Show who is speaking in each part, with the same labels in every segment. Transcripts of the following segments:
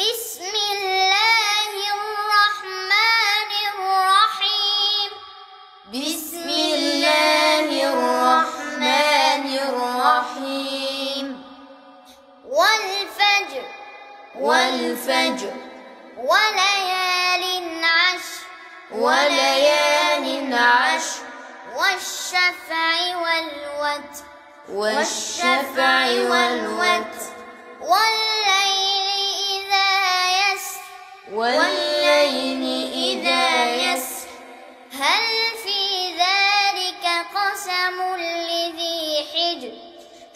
Speaker 1: بسم الله الرحمن الرحيم.
Speaker 2: بسم الله الرحمن الرحيم.
Speaker 1: والفجر
Speaker 2: والفجر
Speaker 1: وليال عشر
Speaker 2: وليال عشر
Speaker 1: والشفع والوتر
Speaker 2: والشفع والوتر
Speaker 1: والليل إذا يسر
Speaker 2: والليل إذا يسر
Speaker 1: هل في ذلك قسم لذي حجر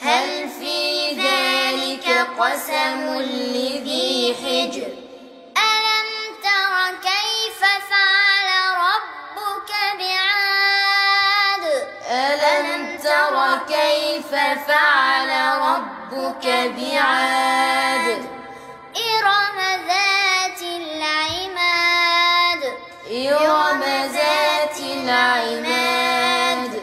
Speaker 2: هل في ذلك قسم لذي حجر
Speaker 1: ألم تر كيف فعل ربك بعاد
Speaker 2: ألم تر كيف فعل ربك بعاد
Speaker 1: إرم ذات العماد
Speaker 2: إرم ذات العماد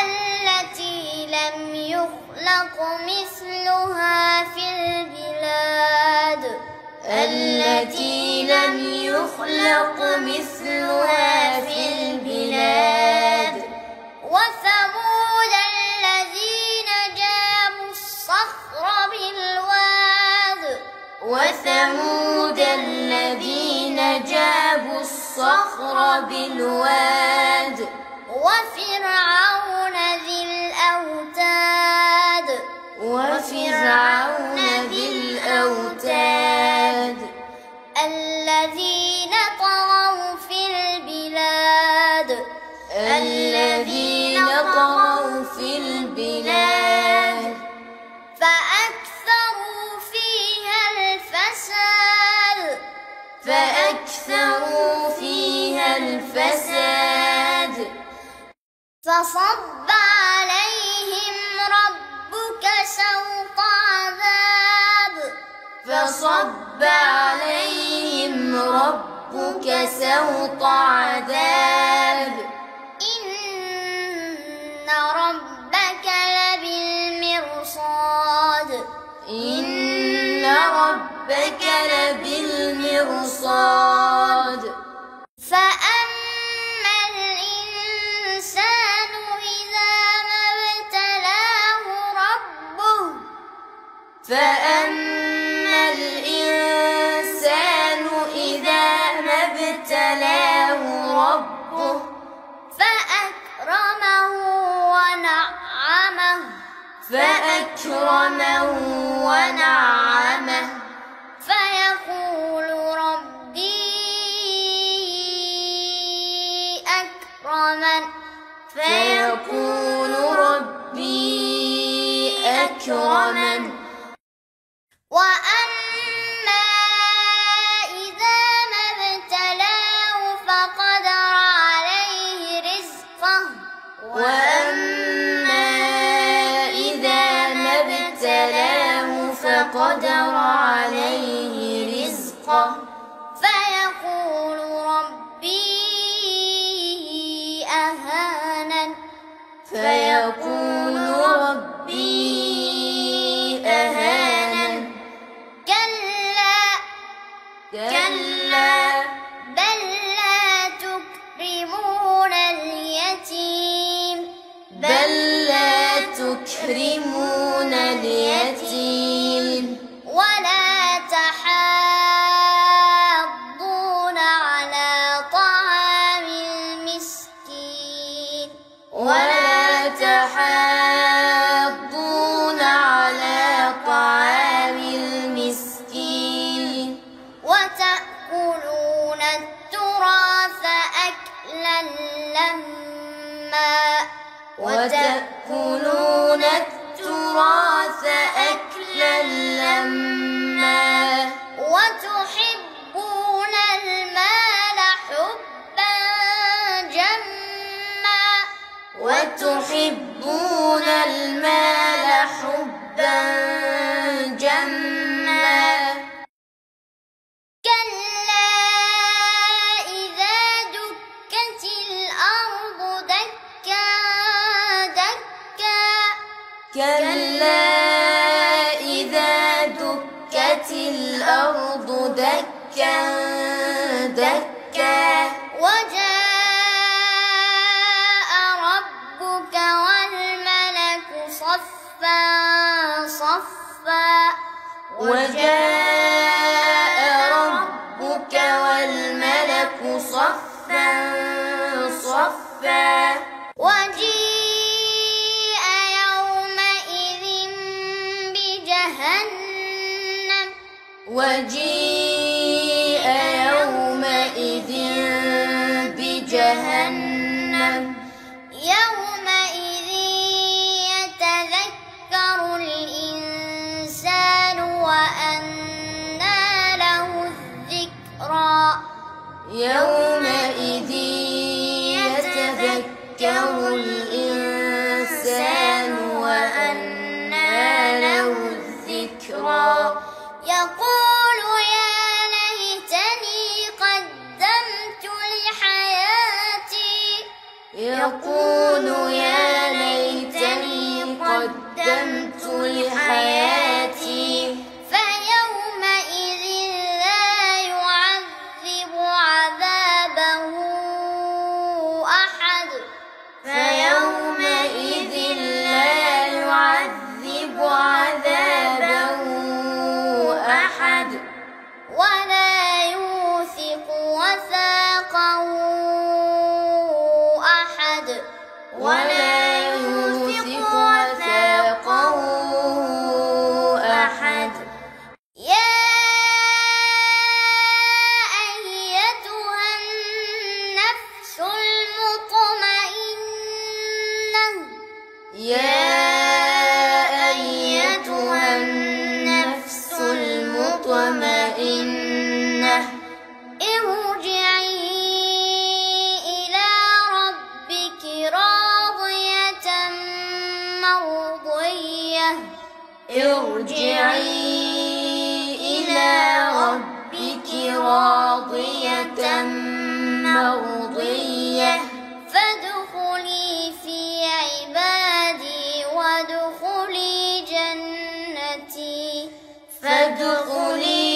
Speaker 1: التي لم يخلق مثلها في البلاد
Speaker 2: التي لم يخلق مثلها في البلاد
Speaker 1: وثمود الذين جابوا الصخر بالواد
Speaker 2: وثمود الذين جابوا الصخر بالواد
Speaker 1: وفرعون ذي الأوتاد
Speaker 2: وفرعون ذي الأوتاد
Speaker 1: الذين طغوا في البلاد
Speaker 2: الذين طغوا في البلاد
Speaker 1: فأكثروا فيها الفساد
Speaker 2: فأكثروا فيها الفساد
Speaker 1: فصب عليهم ربك سوط عذاب
Speaker 2: فصب عليهم ربك سوط عذاب
Speaker 1: إن ربك لبالمرصاد
Speaker 2: إن ربك لبالمرصاد
Speaker 1: فأما الإنسان إذا ما ابتلاه ربه
Speaker 2: فأما الإنسان إذا ما ابتلاه ربه
Speaker 1: فأكرمه ونعمه
Speaker 2: ونعمه
Speaker 1: فيقول ربي أكرمن
Speaker 2: فيقول ربي أكرمن
Speaker 1: وأما إذا ما ابتلاه فقدر عليه رزقه
Speaker 2: وأما إذا ما ابتلاه فقدر عليه رزقه
Speaker 1: فيقول ربي أهانن
Speaker 2: فيقول ربي أهانن كلا
Speaker 1: بل لا تكرمون اليتيم
Speaker 2: بل لا تكرمون اليتيم
Speaker 1: ولا تحاضون على طعام المسكين
Speaker 2: ولا تحاضون على طعام المسكين
Speaker 1: وتأكلون التراث أكلا لما
Speaker 2: وتأكلون التراث أكلا لما
Speaker 1: وتحبون المال حبا جما
Speaker 2: وتحبون المال حبا جما
Speaker 1: كلا إذا دكت الأرض دكا دكا
Speaker 2: كلا إذا دكت الأرض دكا دكا
Speaker 1: وجاء ربك والملك صفا صفا
Speaker 2: وجاء ربك والملك صفا صفا
Speaker 1: وجيء يومئذ بجهنم
Speaker 2: وجيء يومئذ بجهنم
Speaker 1: يومئذ يتذكر الإنسان وأنى له الذكرى
Speaker 2: يومئذ يتذكر الإنسان وأنى له الذكرى
Speaker 1: يقول يا ليتني قدمت لحياتي
Speaker 2: يقول يا ليتني قدمت لحياتي
Speaker 1: فيومئذ لا يعذب عذابه أحد
Speaker 2: فيومئذ لا يعذب عذابه أحد
Speaker 1: ولا يوثق وثاقه أحد
Speaker 2: ولا يوثق وثاقه أحد
Speaker 1: يا أيتها النفس المطمئنة
Speaker 2: يا أيتها النفس المطمئنة
Speaker 1: ارجعي إلى ربك راضية مرضية
Speaker 2: ارجعي إلى ربك راضية مرضية
Speaker 1: فادخلي في عبادي وادخلي جنتي
Speaker 2: فادخلي